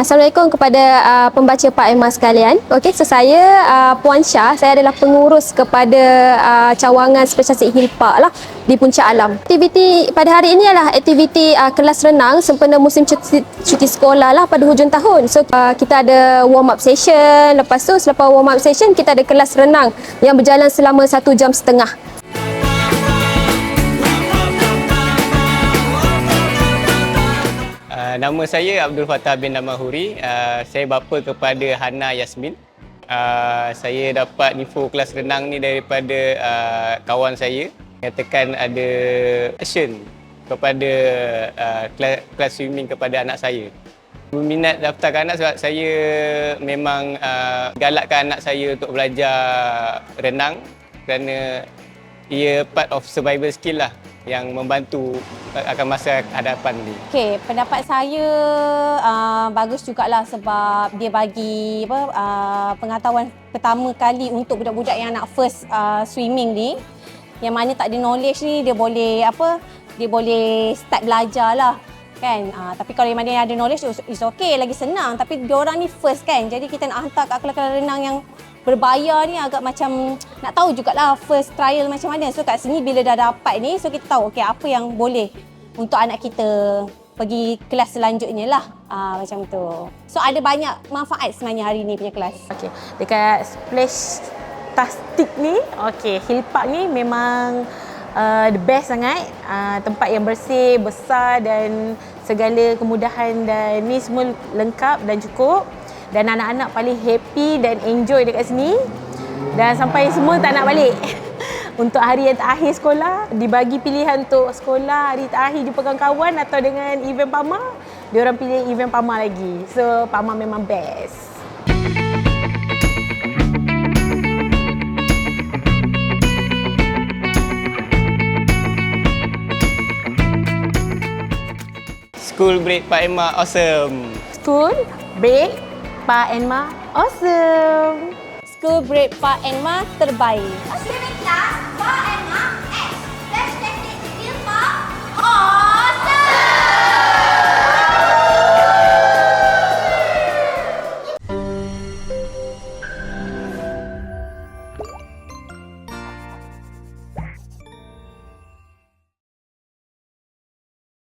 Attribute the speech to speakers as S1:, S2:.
S1: Assalamualaikum kepada pembaca Pak Emma sekalian. Okey, so saya Puan Syah, saya adalah pengurus kepada cawangan spesialisasi Hilpak lah di Puncak Alam. Aktiviti pada hari ini adalah aktiviti kelas renang sempena musim cuti sekolah lah pada hujung tahun. So kita ada warm up session, lepas tu selepas warm up session kita ada kelas renang yang berjalan selama 1 jam setengah.
S2: Nama saya Abdul Fattah bin Damahuri. Saya bapa kepada Hana Yasmin. Saya dapat info kelas renang ni daripada kawan saya. Nyatakan ada passion kepada kelas swimming kepada anak saya. Berminat daftarkan anak sebab saya memang galakkan anak saya untuk belajar renang kerana ia part of survival skill lah yang membantu akan masa hadapan ni.
S3: Okey, pendapat saya bagus jugalah sebab dia bagi pengetahuan pertama kali untuk budak-budak yang nak first swimming ni. Yang mana tak ada knowledge ni dia boleh dia boleh start belajar lah kan. Tapi kalau yang mana yang ada knowledge is okay, lagi senang. Tapi diorang ni first kan. Jadi kita nak hantar kat kelas renang yang berbayar ni agak macam nak tahu jugalah first trial macam mana. So kat sini bila dah dapat ni, so kita tahu okey apa yang boleh untuk anak kita pergi kelas selanjutnya lah. Macam tu. So ada banyak manfaat sebenarnya hari ni punya kelas.
S4: Okey, dekat Splash Tastic ni, okey, Hilpak ni memang the best sangat. Tempat yang bersih, besar dan segala kemudahan dan ni semua lengkap dan cukup. Dan anak-anak paling happy dan enjoy dekat sini. Dan sampai semua tak nak balik. Untuk hari yang terakhir sekolah, dibagi pilihan untuk sekolah hari terakhir jumpa kawan-kawan atau dengan event PAMA, diorang pilih event PAMA lagi. So PAMA memang best.
S2: School break Pak Emma awesome.
S4: School break Pak Emma awesome.
S3: School break Pak Emma terbaik.
S5: Swimming class Pak